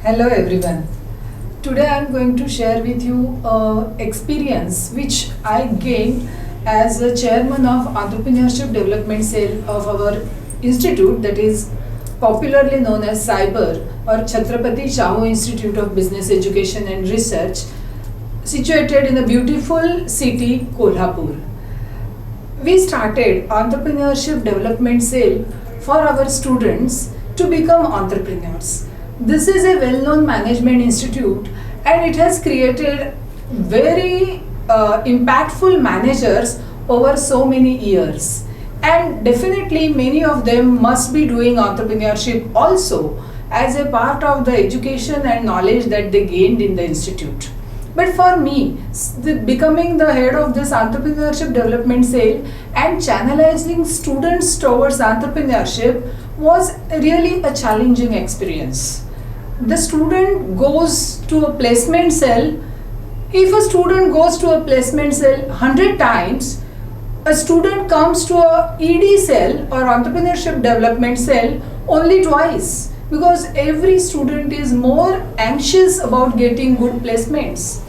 Hello everyone. Today I am going to share with you experience which I gained as a chairman of Entrepreneurship Development Cell of our institute, that is popularly known as CSIBER or Chhatrapati Shahu Institute of Business Education and Research, situated in the beautiful city Kolhapur. We started Entrepreneurship Development Cell for our students to become entrepreneurs. This is a well-known management institute and it has created very impactful managers over so many years. And definitely many of them must be doing entrepreneurship also as a part of the education and knowledge that they gained in the institute. But for me, becoming the head of this entrepreneurship development cell and channelizing students towards entrepreneurship was really a challenging experience. The student goes to a placement cell. If a student goes to a placement cell 100 times, a student comes to a ED cell or entrepreneurship development cell only twice, because every student is more anxious about getting good placements.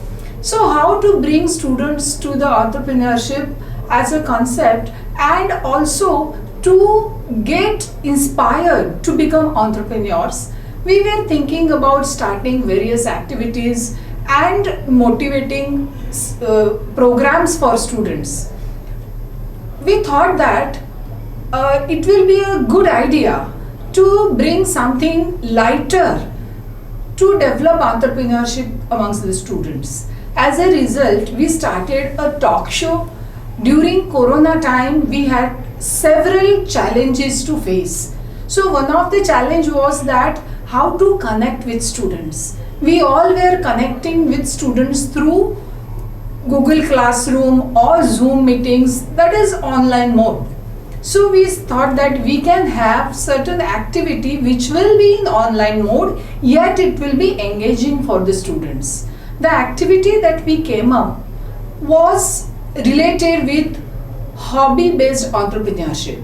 So how to bring students to the entrepreneurship as a concept and also to get inspired to become entrepreneurs? We were thinking about starting various activities and motivating programs for students. We thought that it will be a good idea to bring something lighter to develop entrepreneurship amongst the students. As a result, we started a talk show. During Corona time, we had several challenges to face. So one of the challenge was that how to connect with students. We all were connecting with students through Google Classroom or Zoom meetings, that is online mode. So we thought that we can have certain activity which will be in online mode, yet it will be engaging for the students. The activity that we came up was related with hobby-based entrepreneurship.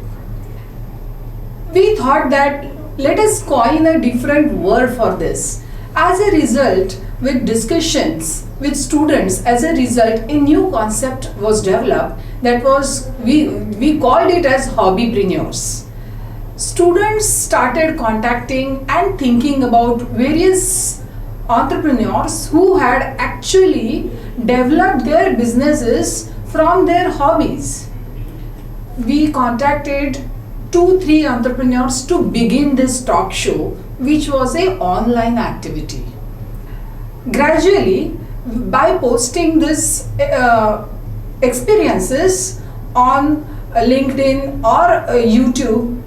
We thought that let us coin a different word for this. As a result, with discussions with students, as a result, a new concept was developed. That was, we called it as Hobbypreneurs. Students started contacting and thinking about various entrepreneurs who had actually developed their businesses from their hobbies. We contacted 2-3 entrepreneurs to begin this talk show, which was an online activity. Gradually, by posting this experiences on LinkedIn or YouTube,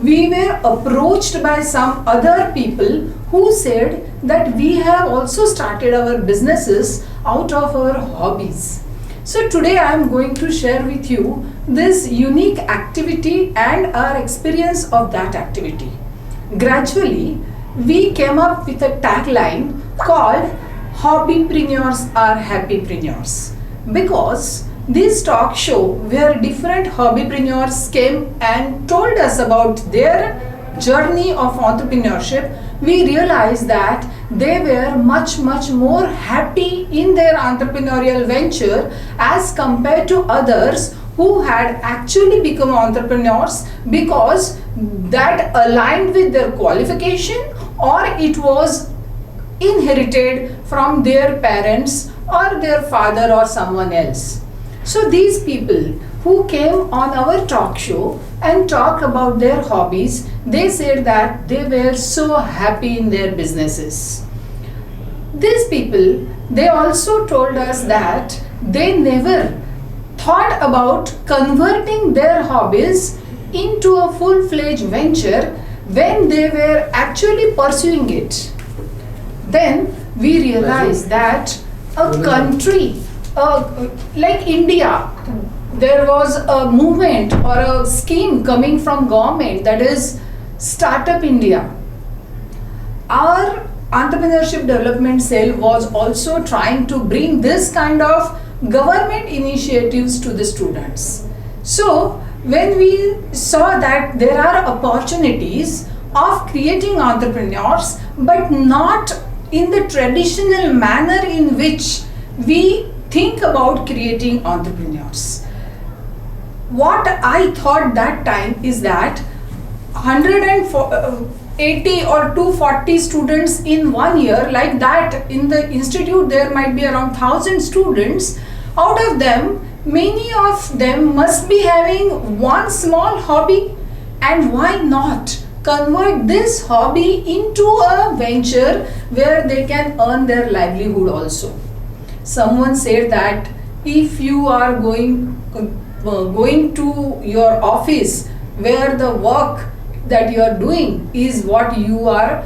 we were approached by some other people who said that we have also started our businesses out of our hobbies. So today I am going to share with you this unique activity and our experience of that activity. Gradually, we came up with a tagline called Hobbypreneurs are Happypreneurs, because this talk show where different hobbypreneurs came and told us about their journey of entrepreneurship, we realized that they were much more happy in their entrepreneurial venture as compared to others who had actually become entrepreneurs because that aligned with their qualification or it was inherited from their parents or their father or someone else. So these people who came on our talk show and talked about their hobbies, they said that they were so happy in their businesses. These people, they also told us that they never thought about converting their hobbies into a full-fledged venture when they were actually pursuing it. Then we realized that a country like India, there was a movement or a scheme coming from government, that is Startup India. Our Entrepreneurship Development Cell was also trying to bring this kind of government initiatives to the students. So when we saw that there are opportunities of creating entrepreneurs, but not in the traditional manner in which we think about creating entrepreneurs. What I thought that time is that 180 or 240 students in 1 year, like that in the institute there might be around 1000 students. Out of them, many of them must be having one small hobby, and why not convert this hobby into a venture where they can earn their livelihood also. Someone said that if you are going to your office where the work that you are doing is what you are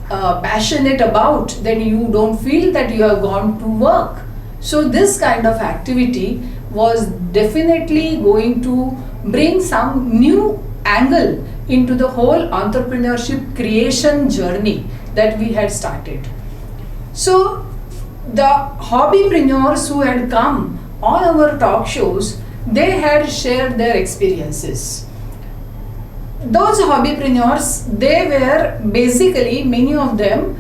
passionate about, then you don't feel that you have gone to work. So this kind of activity was definitely going to bring some new angle into the whole entrepreneurship creation journey that we had started. So the hobbypreneurs who had come on our talk shows, they had shared their experiences. Those hobbypreneurs, they were basically, many of them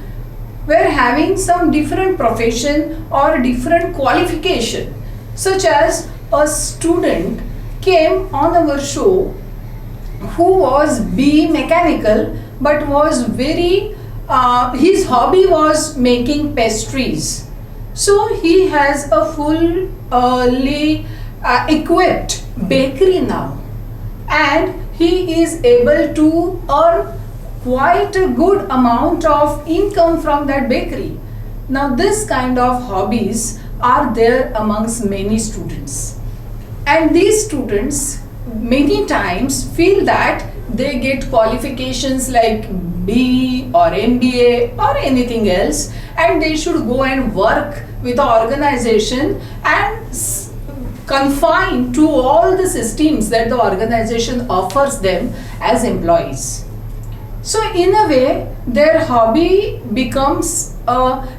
were having some different profession or different qualification, such as a student came on our show who was BE mechanical but was very, his hobby was making pastries. So he has a fully equipped bakery now, and he is able to earn quite a good amount of income from that bakery. Now this kind of hobbies are there amongst many students, and these students many times feel that they get qualifications like BE or MBA or anything else, and they should go and work with the organization and confined to all the systems that the organization offers them as employees. So in a way, their hobby becomes,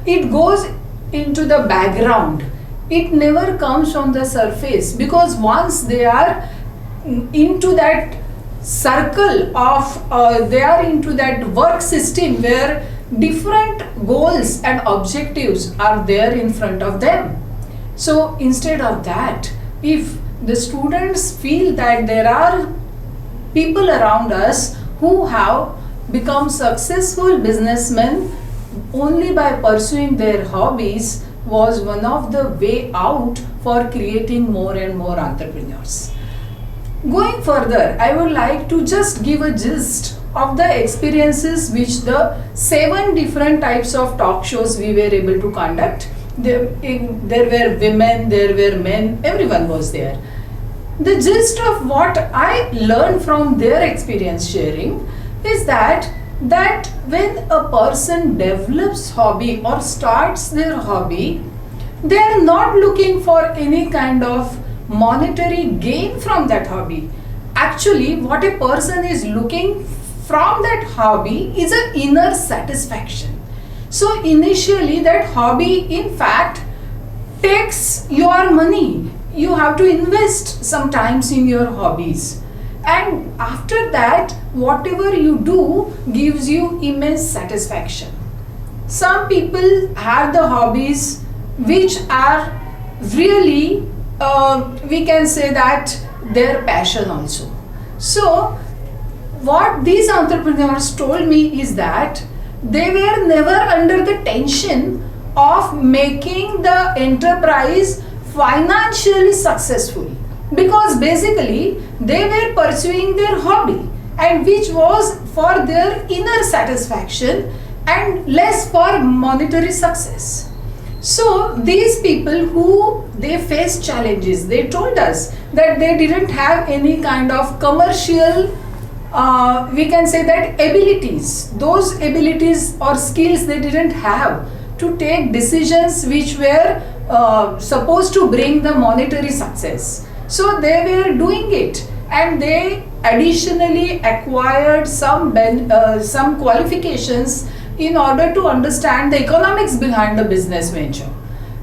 it goes into the background. It never comes on the surface, because once they are into that circle of, they are into that work system where different goals and objectives are there in front of them. So instead of that, if the students feel that there are people around us who have become successful businessmen only by pursuing their hobbies, was one of the way out for creating more and more entrepreneurs. Going further, I would like to just give a gist of the experiences which the 7 different types of talk shows we were able to conduct. There were women, there were men, everyone was there. The gist of what I learned from their experience sharing is that when a person develops hobby or starts their hobby, they are not looking for any kind of monetary gain from that hobby. Actually, what a person is looking from that hobby is an inner satisfaction. So initially that hobby in fact takes your money. You have to invest sometimes in your hobbies, and after that whatever you do gives you immense satisfaction. Some people have the hobbies which are really, we can say that their passion also. So what these entrepreneurs told me is that they were never under the tension of making the enterprise financially successful, because basically they were pursuing their hobby, and which was for their inner satisfaction and less for monetary success. So these people who they faced challenges, they told us that they didn't have any kind of commercial, we can say that abilities, those abilities or skills they didn't have to take decisions which were supposed to bring the monetary success. So they were doing it, and they additionally acquired some qualifications in order to understand the economics behind the business venture.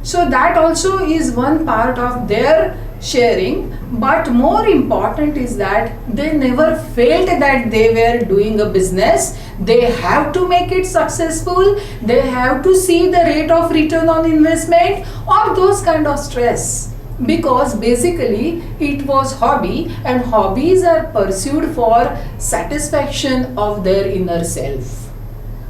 So that also is one part of their sharing, but more important is that they never felt that they were doing a business. They have to make it successful, they have to see the rate of return on investment or those kind of stress, because basically it was hobby, and hobbies are pursued for satisfaction of their inner self.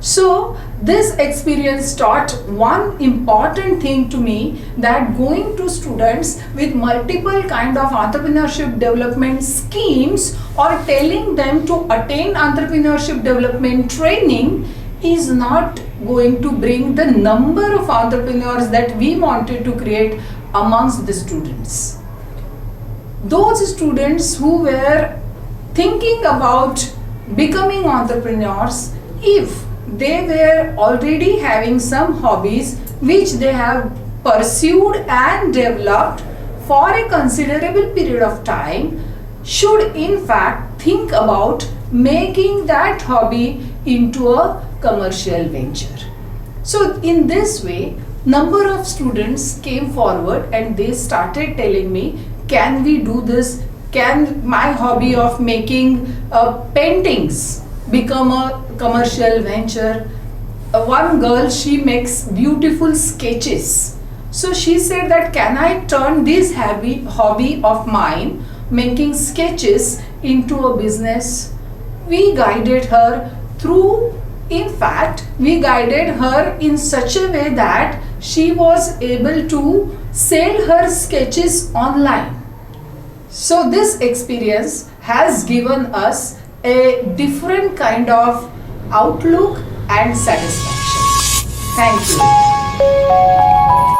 So this experience taught one important thing to me, that going to students with multiple kind of entrepreneurship development schemes or telling them to attain entrepreneurship development training is not going to bring the number of entrepreneurs that we wanted to create amongst the students. Those students who were thinking about becoming entrepreneurs, if they were already having some hobbies which they have pursued and developed for a considerable period of time, should in fact think about making that hobby into a commercial venture. So in this way, number of students came forward and they started telling me, can we do this? Can my hobby of making paintings become a commercial venture? One girl, she makes beautiful sketches. So she said that, can I turn this hobby of mine, making sketches, into a business? We guided her through, in fact, we guided her in such a way that she was able to sell her sketches online. So this experience has given us a different kind of outlook and satisfaction. Thank you.